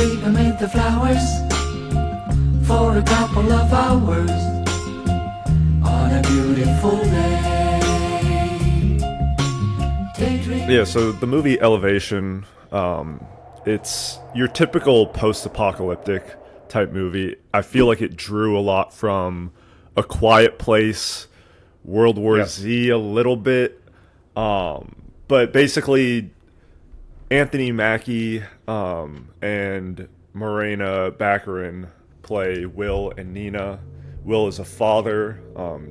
sleep amid the flowers for a couple of hours on a beautiful day. Daydream. Yeah, so the movie Elevation, it's your typical post-apocalyptic type movie. I feel like it drew a lot from A Quiet Place, World War Z a little bit, but basically Anthony Mackie and Morena Baccarin play Will and Nina. Will is a father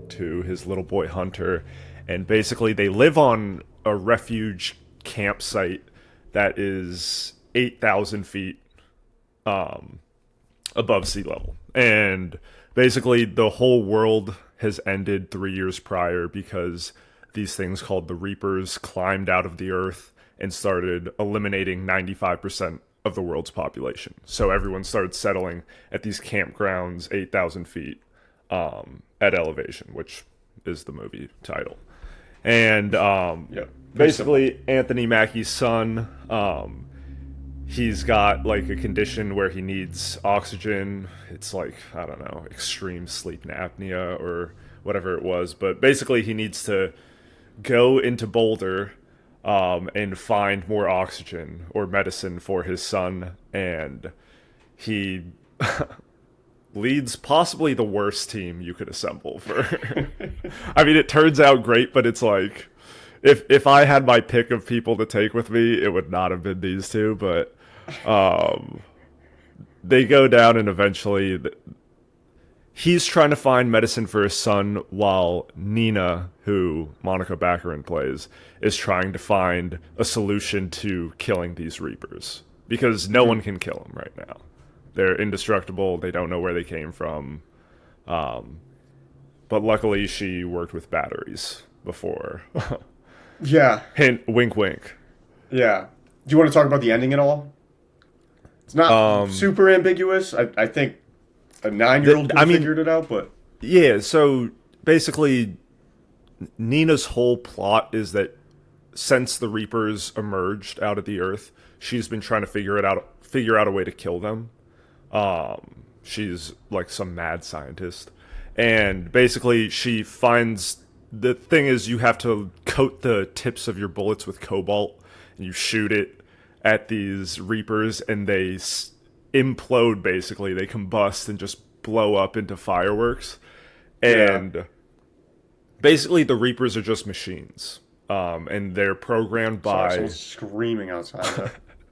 to his little boy Hunter, and basically they live on a refuge campsite that is 8,000 feet above sea level. And basically the whole world has ended 3 years prior because these things called the Reapers climbed out of the earth and started eliminating 95% of the world's population. So everyone started settling at these campgrounds 8,000 feet at elevation, which is the movie title. And basically Anthony Mackie's son, he's got like a condition where he needs oxygen. It's like, I don't know, extreme sleep apnea or whatever it was. But basically he needs to go into Boulder and find more oxygen or medicine for his son. And he leads possibly the worst team you could assemble for. I mean, it turns out great, but it's like, if I had my pick of people to take with me, it would not have been these two, but they go down and eventually he's trying to find medicine for his son while Nina, who Monica Baccarin plays, is trying to find a solution to killing these Reapers because no one can kill them right now. They're indestructible. They don't know where they came from. But luckily she worked with batteries before. Yeah. Hint, wink, wink. Yeah. Do you want to talk about the ending at all? It's not super ambiguous. I think a 9-year-old could have figured it out, but... Yeah, so basically Nina's whole plot is that since the Reapers emerged out of the earth, she's been trying to figure out a way to kill them. She's like some mad scientist. And basically she finds... The thing is, you have to coat the tips of your bullets with cobalt, and you shoot it at these Reapers, and they implode, basically. They combust and just blow up into fireworks. And basically, the Reapers are just machines. And they're programmed by... Someone's screaming outside.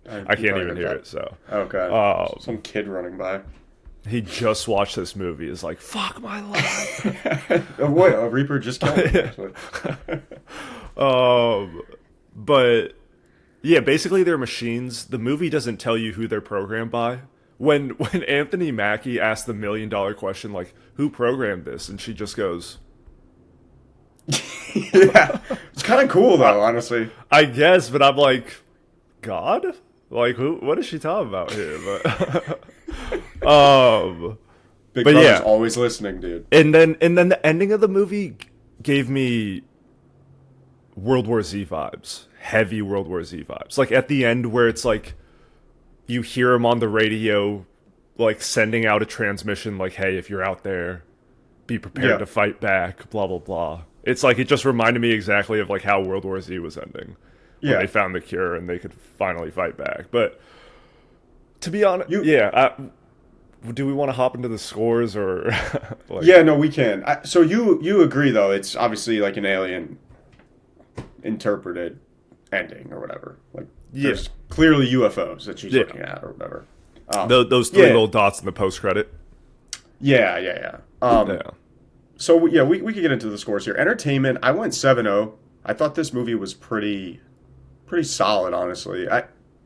I can't even hear it, so... Okay. Some kid running by. He just watched this movie. Is like, fuck my life. What? A Reaper just killed him. But yeah, basically they're machines. The movie doesn't tell you who they're programmed by. When Anthony Mackie asked the $1 million question, like, who programmed this? And she just goes, yeah. It's kind of cool though, honestly. I guess, but I'm like, God? Like, who? What is she talking about here? But Big but Brother's yeah, always listening, dude. And then the ending of the movie gave me World War Z vibes, heavy World War Z vibes. Like at the end where it's like you hear him on the radio, like sending out a transmission, like, "Hey, if you're out there, be prepared to fight back." Blah blah blah. It's like it just reminded me exactly of like how World War Z was ending. When they found the cure and they could finally fight back. But to be honest, do we want to hop into the scores or? Like... Yeah, no, we can. So you agree though? It's obviously like an alien interpreted ending or whatever. Like there's clearly UFOs that she's looking at or whatever. Those three little dots in the post credit. Yeah. So we could get into the scores here. Entertainment, I went 7-0. I thought this movie was pretty solid, honestly.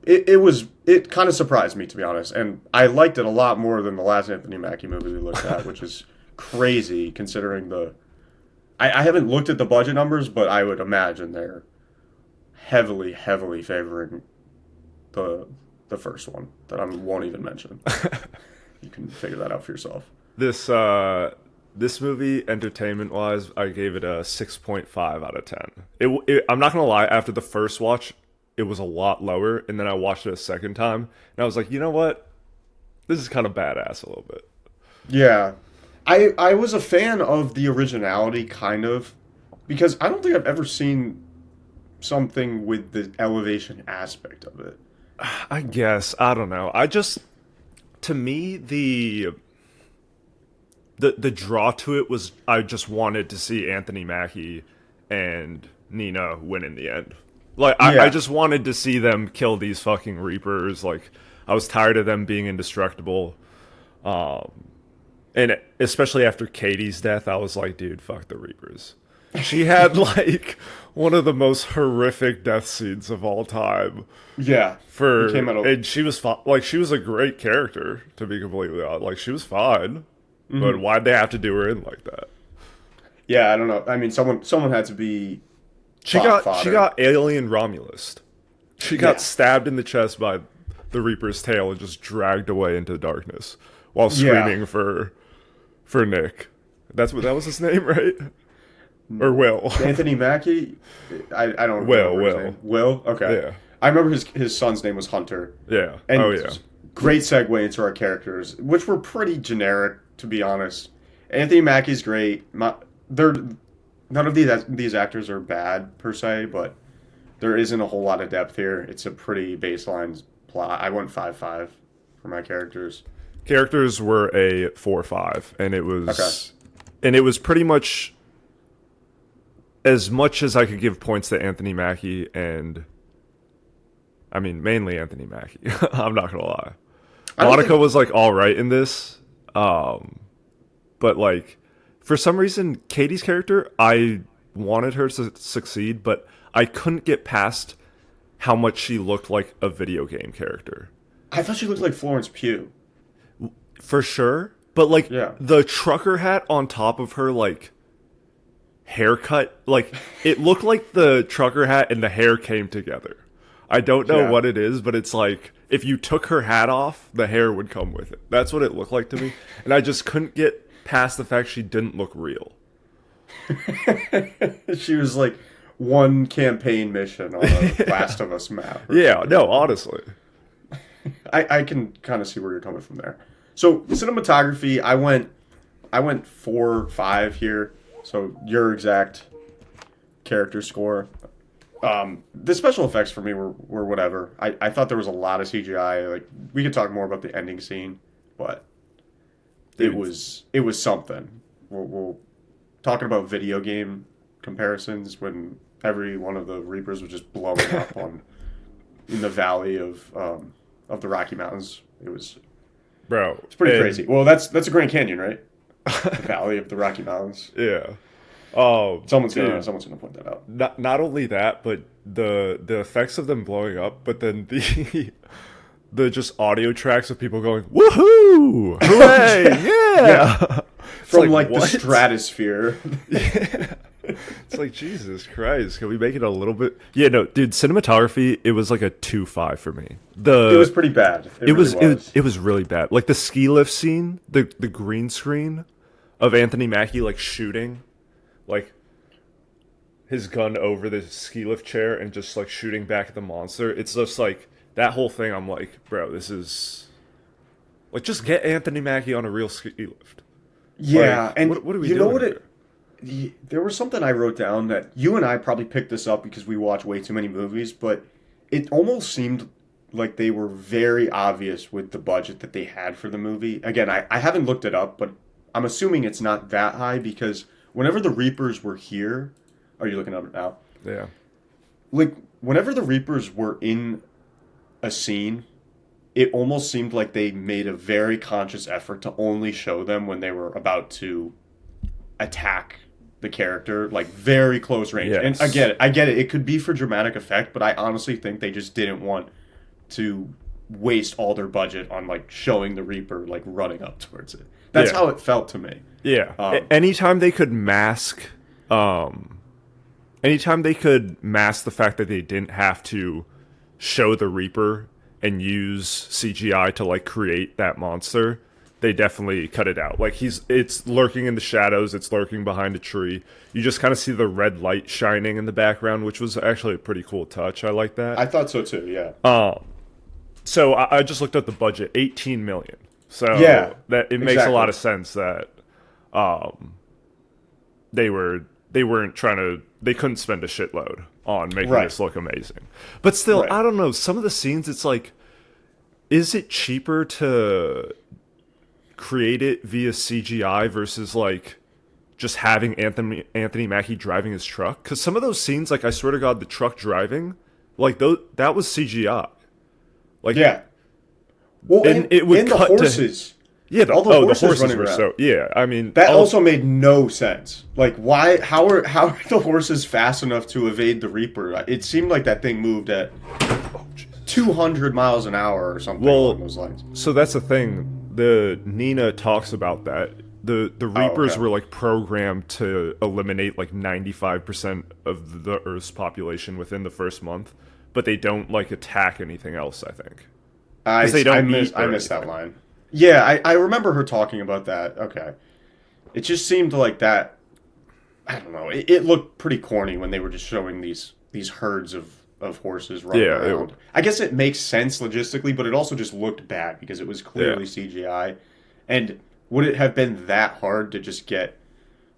It kind of surprised me, to be honest, and I liked it a lot more than the last Anthony Mackie movie we looked at, which is crazy considering I haven't looked at the budget numbers, but I would imagine they're heavily favoring the first one that I won't even mention. You can figure that out for yourself. This movie, entertainment-wise, I gave it a 6.5 out of 10. I'm not going to lie, after the first watch, it was a lot lower, and then I watched it a second time, and I was like, you know what? this is kind of badass a little bit. Yeah. I was a fan of the originality, kind of, because I don't think I've ever seen something with the elevation aspect of it. I guess. I don't know. To me, the draw to it was I just wanted to see Anthony Mackie and Nina win in the end. Like, I just wanted to see them kill these fucking Reapers. Like, I was tired of them being indestructible. And especially after Katie's death, I was like, dude, fuck the Reapers. She had, like, one of the most horrific death scenes of all time. Yeah. And she was she was a great character, to be completely honest. Like, she was fine. Mm-hmm. But why'd they have to do her in like that? Yeah, I don't know. I mean, someone had to be She got alien Romulus. She got stabbed in the chest by the Reaper's tail and just dragged away into the darkness while screaming for Nick. That was his name, right? Or Will. Anthony Mackie? I don't know. Will. Will? Okay. Yeah. I remember his son's name was Hunter. Yeah. And great segue into our characters, which were pretty generic, to be honest. Anthony Mackie's great. None of these actors are bad, per se, but there isn't a whole lot of depth here. It's a pretty baseline plot. I went 5-5 for my characters. Characters were a 4-5, and it was pretty much as much as I could give points to Anthony Mackie and, I mean, mainly Anthony Mackie. I'm not gonna lie. Monica was like all right in this, but like for some reason, Katie's character, I wanted her to succeed, but I couldn't get past how much she looked like a video game character. I thought she looked like Florence Pugh. For sure, but like the trucker hat on top of her, like, haircut, like, it looked like the trucker hat and the hair came together. I don't know what it is, but it's like if you took her hat off, the hair would come with it. That's what it looked like to me, and I just couldn't get past the fact she didn't look real. She was like one campaign mission on a Last of Us map. Yeah, no, honestly. I can kind of see where you're coming from there. So cinematography, I went 4-5 here. So your exact character score. The special effects for me were whatever. I thought there was a lot of CGI. Like, we could talk more about the ending scene, but it was something. We're talking about video game comparisons when every one of the Reapers was just blowing up in the valley of the Rocky Mountains. It's pretty crazy. Well, that's a Grand Canyon, right? The valley of the Rocky Mountains. Yeah. Someone's gonna point that out. Not only that, but the effects of them blowing up, but then the just audio tracks of people going woohoo, hooray, yeah. From like the stratosphere. Yeah. It's like, Jesus Christ, can we make it a little bit? Yeah, no, dude, cinematography, it was like a 2-5 for me. It was pretty bad. It was really bad. Like the ski lift scene, the green screen of Anthony Mackie like shooting, like his gun over the ski lift chair and just like shooting back at the monster. It's just like that whole thing. I'm like, bro, this is like, just get Anthony Mackie on a real ski lift. Yeah, like, and what are we doing here? There was something I wrote down that you and I probably picked this up because we watch way too many movies, but it almost seemed like they were very obvious with the budget that they had for the movie. Again, I haven't looked it up, but I'm assuming it's not that high because whenever the Reapers were here, are you looking at it now? Yeah. Like, whenever the Reapers were in a scene, it almost seemed like they made a very conscious effort to only show them when they were about to attack the character, like very close range. Yes. And I get it. It could be for dramatic effect, but I honestly think they just didn't want to waste all their budget on like showing the Reaper like running up towards it. That's how it felt to me. Yeah. Anytime they could mask the fact that they didn't have to show the Reaper and use CGI to like create that monster, they definitely cut it out. Like it's lurking in the shadows, it's lurking behind a tree. You just kind of see the red light shining in the background, which was actually a pretty cool touch. I like that. I thought so too, yeah. So I just looked up the budget, $18 million. So Yeah, that it makes a lot of sense that they weren't trying to, they couldn't spend a shitload on making Right. this look amazing. But still, Right. I don't know, some of the scenes, it's like, is it cheaper to create it via CGI versus like just having Anthony Mackie driving his truck? Because some of those scenes, like I swear to God, the truck driving, like that was CGI. Like Yeah. Well, and it would and the cut to horses. yeah. All the horses running were around. so yeah. I mean That also made no sense. Like, why? How are the horses fast enough to evade the Reaper? It seemed like that thing moved at 200 miles an hour or something along those lines. So that's the thing. The Nina talks about that. The Reapers okay. were like programmed to eliminate like 95% of the Earth's population within the first month, but they don't like attack anything else, I think. I They don't missed eat or that anything. line. Yeah, I remember her talking about that. Okay. It just seemed like that. I don't know. It looked pretty corny when they were just showing these herds of horses running around. I guess it makes sense logistically, but it also just looked bad because it was clearly CGI. And would it have been that hard to just get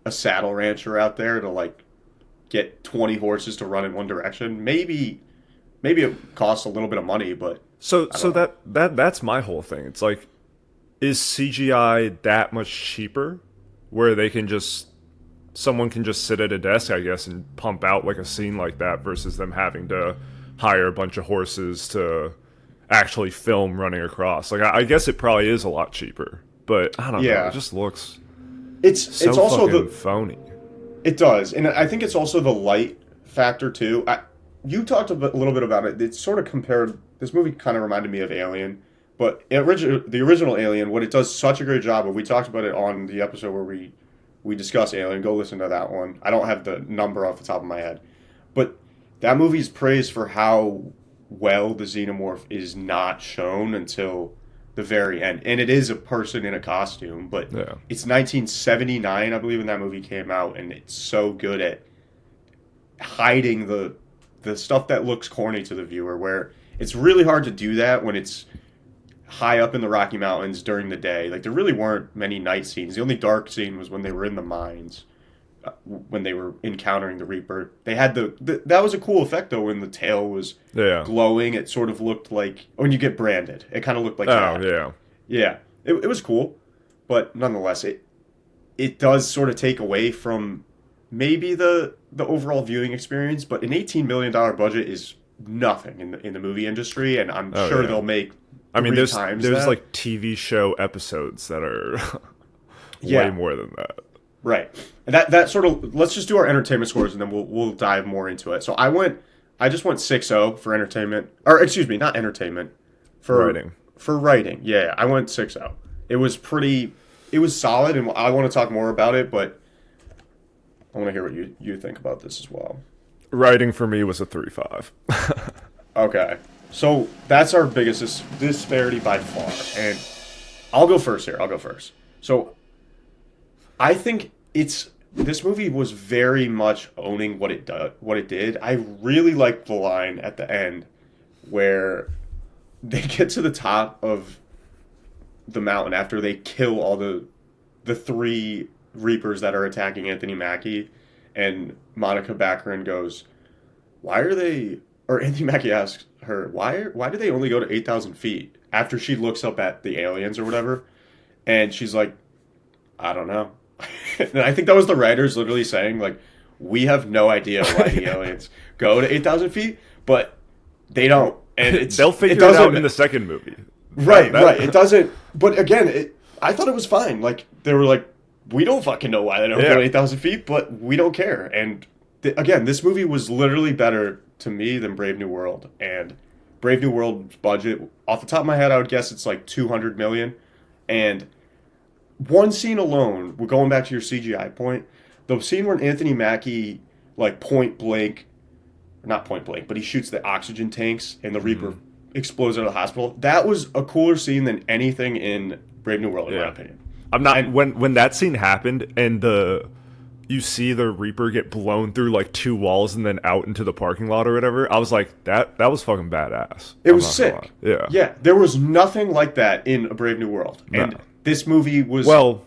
a saddle rancher out there to like get 20 horses to run in one direction? Maybe it costs a little bit of money, but So that's my whole thing. It's like, is CGI that much cheaper where they can just, someone can just sit at a desk, I guess, and pump out like a scene like that versus them having to hire a bunch of horses to actually film running across? Like, I guess it probably is a lot cheaper, but I don't know. It just looks it's also fucking phony. It does, and I think it's also the light factor too. You talked little bit about it. It sort of compared. This movie kind of reminded me of Alien, but the original Alien, what it does such a great job of. We talked about it on the episode where we discuss Alien. Go listen to that one. I don't have the number off the top of my head, but that movie's praised for how well the xenomorph is not shown until the very end, and it is a person in a costume, but it's 1979, I believe, when that movie came out, and it's so good at hiding the stuff that looks corny to the viewer, where it's really hard to do that when it's high up in the Rocky Mountains during the day. Like, there really weren't many night scenes. The only dark scene was when they were in the mines, when they were encountering the Reaper. They had that was a cool effect, though, when the tail was glowing. It sort of looked like when you get branded. It kind of looked like that. Yeah. It was cool, but nonetheless, it does sort of take away from maybe the overall viewing experience. But an $18 million budget is nothing in the movie industry, and I'm sure they'll make. I mean, there's that. like TV show episodes that are way more than that. Right. And that sort of, let's just do our entertainment scores and then we'll dive more into it. So I just went 6-0 for entertainment, or excuse me, not entertainment, for writing. For writing. Yeah, I went 6-0. It was solid, and I want to talk more about it, but I want to hear what you think about this as well. Writing for me was a 3.5. Okay. So that's our biggest disparity by far. And I'll go first here. So I think this movie was very much owning what it did. I really liked the line at the end where they get to the top of the mountain after they kill all the three Reapers that are attacking Anthony Mackie, and Monica Baccarin goes, "Why are they?" Or Anthony Mackie asks her, "Why do they only go to 8,000 feet?" After she looks up at the aliens or whatever, and she's like, "I don't know." And I think that was the writers literally saying, like, we have no idea why the aliens go to 8,000 feet, but they don't. And they'll figure it out in the second movie. Right. It doesn't. But again, I thought it was fine. Like, they were like, we don't fucking know why they don't go to 8,000 feet, but we don't care. And again, this movie was literally better to me than Brave New World. And Brave New World's budget, off the top of my head, I would guess it's like $200 million. And one scene alone, we're going back to your CGI point, the scene where Anthony Mackie, like, not point blank, but he shoots the oxygen tanks and the Reaper explodes out of the hospital. That was a cooler scene than anything in Brave New World, in my opinion. I'm not when that scene happened and the you see the Reaper get blown through like 2 walls and then out into the parking lot or whatever, I was like, that was fucking badass. It was sick. Yeah. Yeah, there was nothing like that in A Brave New World. And this movie was... Well,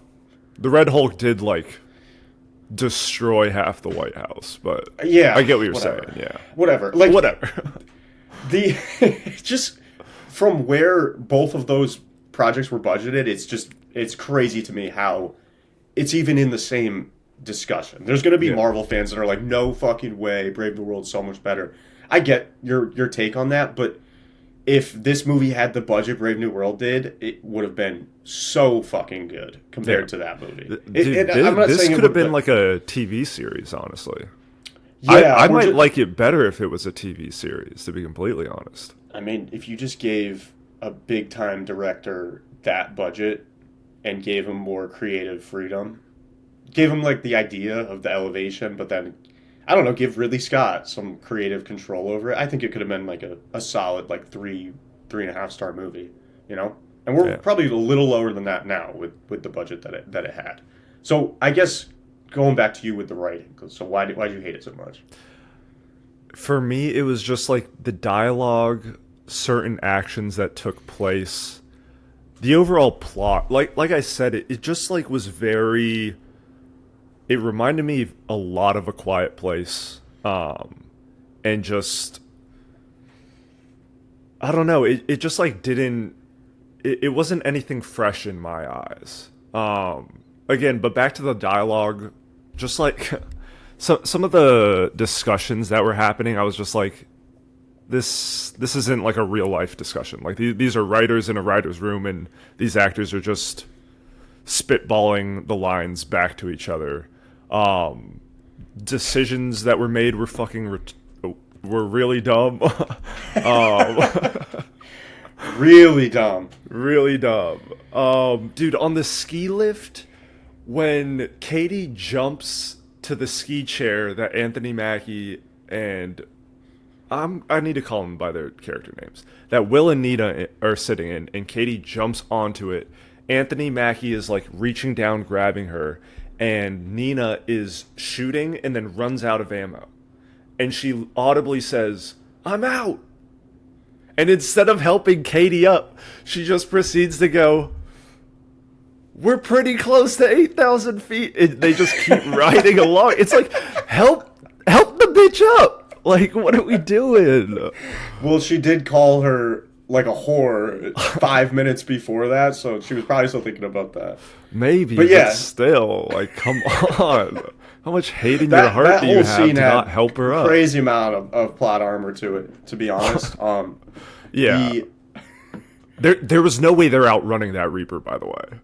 the Red Hulk did, like, destroy half the White House, but yeah, I get what you're saying, yeah. Whatever. Like, whatever. Just from where both of those projects were budgeted, it's crazy to me how it's even in the same discussion. There's going to be Marvel fans that are like, no fucking way, Brave New World's so much better. I get your take on that, but if this movie had the budget Brave New World did, it would have been so fucking good compared to that movie. This could have been like a TV series, honestly. Yeah, I might like it better if it was a TV series, to be completely honest. I mean, if you just gave a big-time director that budget and gave him more creative freedom, gave him, like, the idea of the elevation, but then, I don't know, give Ridley Scott some creative control over it, I think it could have been, like, a solid, like, 3.5 star movie, you know? And we're probably a little lower than that now with the budget that it had. So, I guess, going back to you with the writing, so why'd you hate it so much? For me, it was just, like, the dialogue, certain actions that took place, the overall plot, like I said, it just, like, was very... It reminded me a lot of A Quiet Place, and just, I don't know, it just, like, didn't, it wasn't anything fresh in my eyes. Again, but back to the dialogue, just, like, some of the discussions that were happening, I was just like, this isn't, like, a real-life discussion. Like, these are writers in a writer's room, and these actors are just spitballing the lines back to each other. Decisions that were made were fucking were really dumb. Really dumb. Really dumb. Dude, on the ski lift, when Katie jumps to the ski chair that Anthony Mackie and I need to call them by their character names, that Will and Nina are sitting in, and Katie jumps onto it. Anthony Mackie is, like, reaching down, grabbing her, and Nina is shooting and then runs out of ammo. And she audibly says, "I'm out!" And instead of helping Katie up, she just proceeds to go, "We're pretty close to 8,000 feet. And they just keep riding along. It's like, help the bitch up. Like, what are we doing? Well, she did call her, like, a whore 5 minutes before that, so she was probably still thinking about that. Maybe, but still, like, come on. How much hate in your heart do you have to not help her up? Crazy amount of plot armor to it, to be honest. Yeah. There was no way they're outrunning that Reaper, by the way.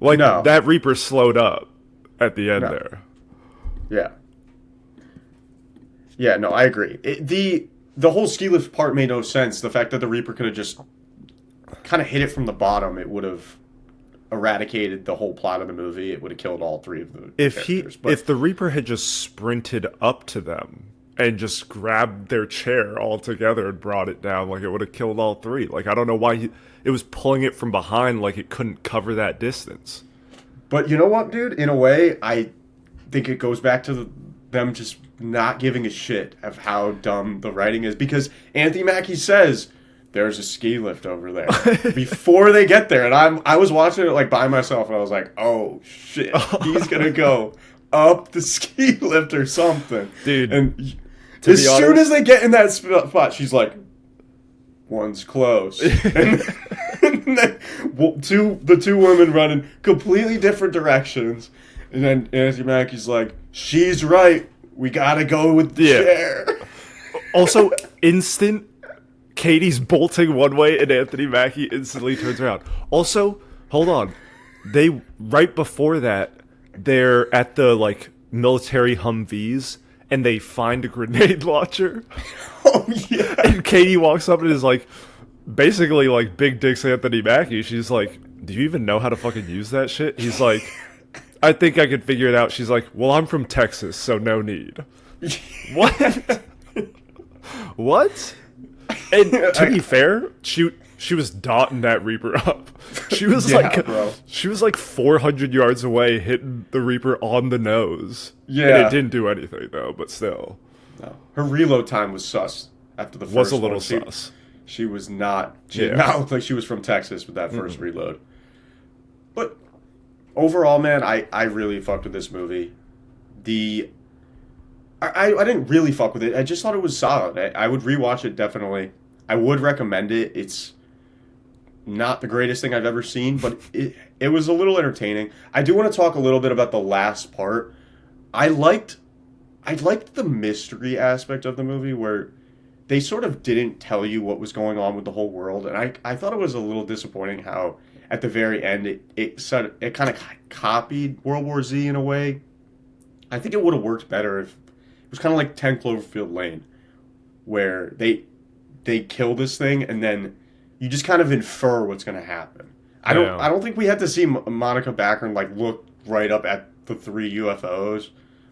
Like, no. That Reaper slowed up at the end there. Yeah. Yeah, no, I agree. The whole ski lift part made no sense. The fact that the Reaper could have just kind of hit it from the bottom, it would have eradicated the whole plot of the movie. It would have killed all three of the characters. If the Reaper had just sprinted up to them and just grabbed their chair all together and brought it down, like, it would have killed all three. Like, I don't know why it was pulling it from behind, like it couldn't cover that distance. But you know what, dude? In a way, I think it goes back to them just not giving a shit of how dumb the writing is, because Anthony Mackie says there's a ski lift over there before they get there, and I was watching it, like, by myself, and I was like, oh shit, he's gonna go up the ski lift or something, dude. And as soon as they get in that spot, she's like, one's close. And then the two women running completely different directions, and then Anthony Mackie's like, she's right, we gotta go with the chair. Also, Katie's bolting one way, and Anthony Mackie instantly turns around. Also, hold on. Right before that, they're at the, like, military Humvees, and they find a grenade launcher. Oh, yeah. And Katie walks up and is like, basically, like, Big Dick's Anthony Mackie. She's like, do you even know how to fucking use that shit? He's like, I think I could figure it out. She's like, well, I'm from Texas, so no need. What? What? And to be fair, she was dotting that Reaper up. She was bro. she was like 400 yards away, hitting the Reaper on the nose. Yeah, and it didn't do anything though. But still, no. Her reload time was sus after the first was a little one. sus. She was not. She did not look like she was from Texas with that first reload. But overall, man, I really fucked with this movie. I didn't really fuck with it. I just thought it was solid. I would rewatch it definitely. I would recommend it. It's not the greatest thing I've ever seen, but it was a little entertaining. I do want to talk a little bit about the last part. I liked the mystery aspect of the movie where they sort of didn't tell you what was going on with the whole world, and I thought it was a little disappointing how at the very end it kind of copied World War Z in a way. I think it would have worked better if it was kind of like 10 Cloverfield Lane, where they kill this thing and then you just kind of infer what's going to happen. I don't think we had to see Monica Baccarin like look right up at the 3 UFOs,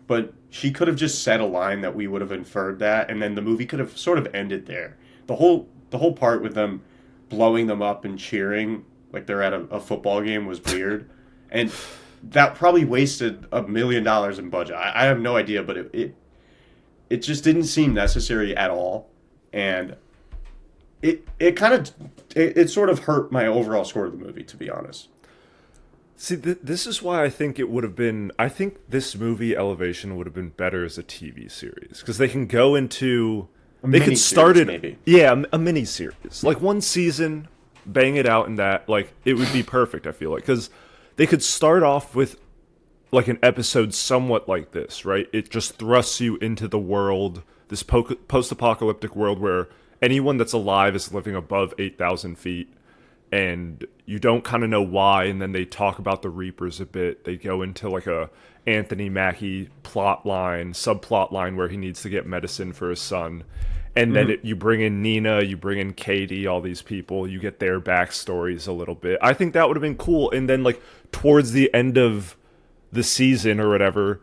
but she could have just said a line that we would have inferred that, and then the movie could have sort of ended there. The whole part with them blowing them up and cheering like they're at a football game was weird, and that probably wasted $1 million in budget. I have no idea, but it just didn't seem necessary at all, and it sort of hurt my overall score of the movie, to be honest. See, this is why I think it would have been. I think this movie Elevation would have been better as a TV series because they can go into. They could start it, maybe. Yeah, a mini series, like one season, bang it out, and that like it would be perfect. I feel like because they could start off with like an episode somewhat like this, right? It just thrusts you into the world, this post-apocalyptic world where anyone that's alive is living above 8,000 feet. And you don't kind of know why, and then they talk about the Reapers a bit. They go into like a Anthony Mackie subplot line where he needs to get medicine for his son. And then you bring in Nina, you bring in Katie, all these people, you get their backstories a little bit. I think that would have been cool. And then like towards the end of the season or whatever,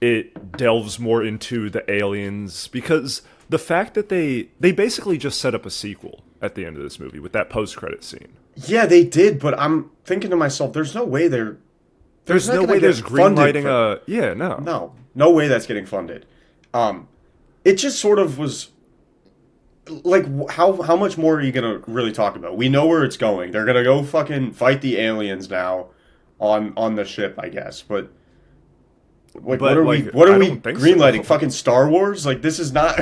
it delves more into the aliens, because the fact that they basically just set up a sequel at the end of this movie with that post-credit scene. Yeah, they did, but I'm thinking to myself, there's no way there's no way there's greenlighting no way that's getting funded. It just sort of was like, how much more are you gonna really talk about? We know where it's going. They're gonna go fucking fight the aliens now on the ship, I guess, but. Like, what are we greenlighting? So. Fucking Star Wars? Like, this is not.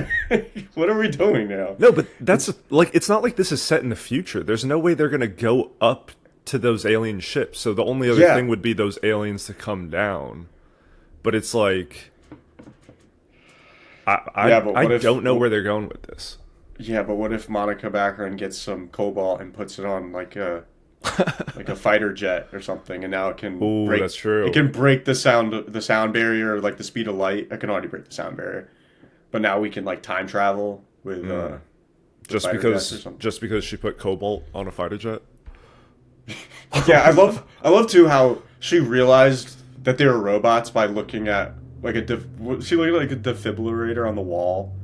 What are we doing now? No, but that's like, it's not like this is set in the future. There's no way they're gonna go up to those alien ships. So the only other thing would be those aliens to come down. But it's like, I don't know where they're going with this. Yeah, but what if Monica Baccarin gets some cobalt and puts it on like a fighter jet or something, and now it can break. That's true. It can break the sound barrier, like the speed of light. It can already break the sound barrier, but now we can like time travel with just because she put cobalt on a fighter jet. Yeah, I love too how she realized that they were robots by looking at like she looked like a defibrillator on the wall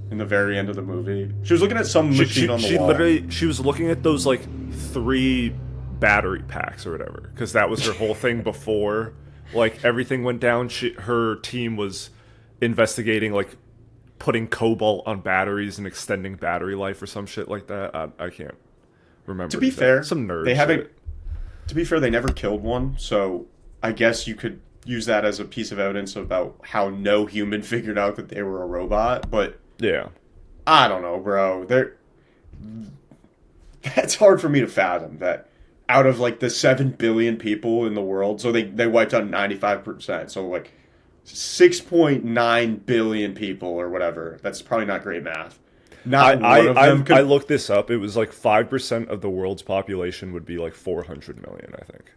in the very end of the movie. She was looking at some machine on the wall. She was looking at those like 3 battery packs or whatever, because that was her whole thing before like everything went down. Her team was investigating like putting cobalt on batteries and extending battery life or some shit like that. I can't remember. To be fair, some nerds. To be fair, they never killed one, so I guess you could use that as a piece of evidence about how no human figured out that they were a robot. But yeah, I don't know, bro. That's hard for me to fathom that. Out of like the 7 billion people in the world, so they wiped out 95%. So like 6.9 billion people or whatever. That's probably not great math. I looked this up. It was like 5% of the world's population would be like 400 million, I think.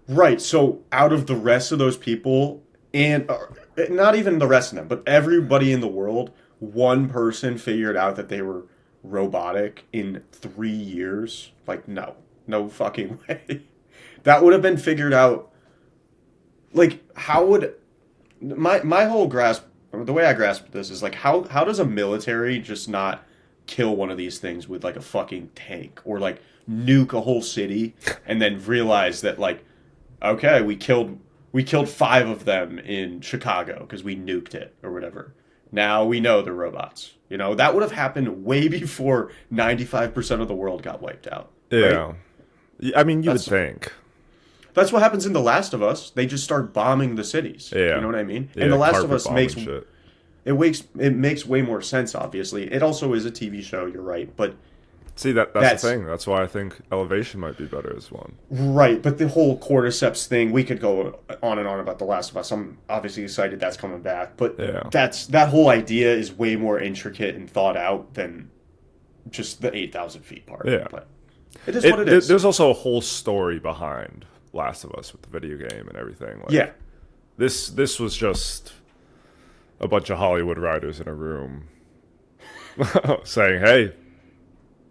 Right. So out of the rest of those people, and not even the rest of them, but everybody in the world, one person figured out that they were robotic in 3 years. Like, no fucking way. That would have been figured out. Like, how would my whole grasp, the way I grasp this is like, how does a military just not kill one of these things with like a fucking tank or like nuke a whole city and then realize that like, okay, we killed 5 of them in Chicago because we nuked it or whatever. Now we know they're robots. You know, that would have happened way before 95% of the world got wiped out. Yeah. Right? I mean, you would think. That's what happens in The Last of Us. They just start bombing the cities. Yeah. You know what I mean? Yeah, and The Last of Us shit. it makes way more sense, obviously. It also is a TV show, you're right, but see, that's the thing. That's why I think Elevation might be better as one. Right, but the whole cordyceps thing, we could go on and on about The Last of Us. I'm obviously excited that's coming back, but that whole idea is way more intricate and thought out than just the 8,000 feet part. Yeah. But it is what it is. There's also a whole story behind Last of Us with the video game and everything. Like, yeah. This was just a bunch of Hollywood writers in a room saying, hey,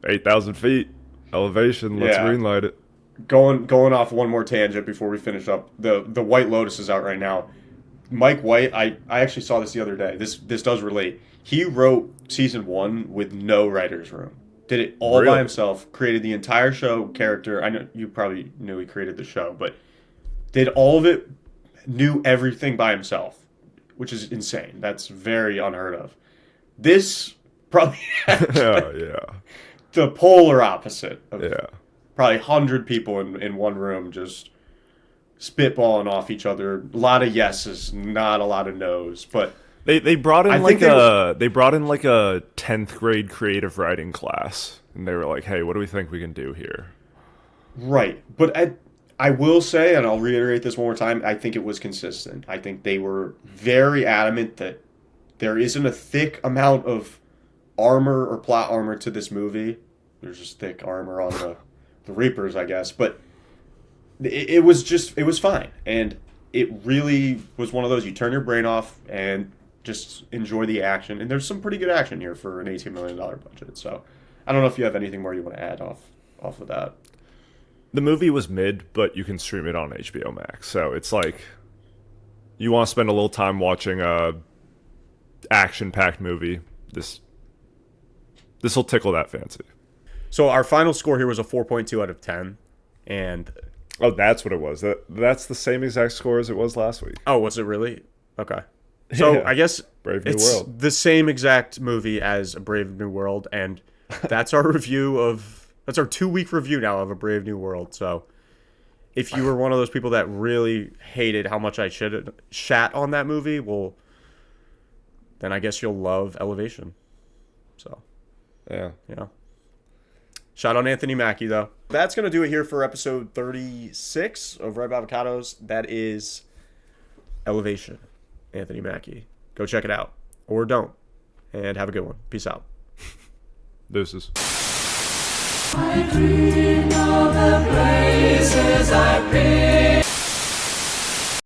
8,000 feet, Elevation, let's greenlight it. Going off one more tangent before we finish up. The White Lotus is out right now. Mike White, I actually saw this the other day. This does relate. He wrote season 1 with no writer's room. Did it all by himself, created the entire show character. I know you probably knew he created the show, but did all of it, knew everything by himself, which is insane. That's very unheard of. This probably the polar opposite of probably 100 people in one room just spitballing off each other. A lot of yeses, not a lot of nos, but they brought in they brought in like a 10th grade creative writing class, and they were like, "Hey, what do we think we can do here?" Right, but I will say, and I'll reiterate this one more time, I think it was consistent. I think they were very adamant that there isn't a thick amount of armor or plot armor to this movie. There's just thick armor on the Reapers, I guess, but it was fine, and it really was one of those you turn your brain off and just enjoy the action. And there's some pretty good action here for an $18 million budget. So I don't know if you have anything more you want to add off of that. The movie was mid, but you can stream it on HBO Max. So it's like you want to spend a little time watching a action-packed movie. This will tickle that fancy. So our final score here was a 4.2 out of 10. And oh, that's what it was. That's the same exact score as it was last week. Oh, was it really? Okay. So Yeah. I guess Brave New it's World. the same exact movie as A Brave New World, and that's our that's our 2-week review now of A Brave New World. So if you were one of those people that really hated how much I shat on that movie, well, then I guess you'll love Elevation. So Yeah. Shout out Anthony Mackie, though. That's going to do it here for episode 36 of Ripe Avocados. That is Elevation, Anthony Mackie. Go check it out. Or don't. And have a good one. Peace out. Deuces. I dream of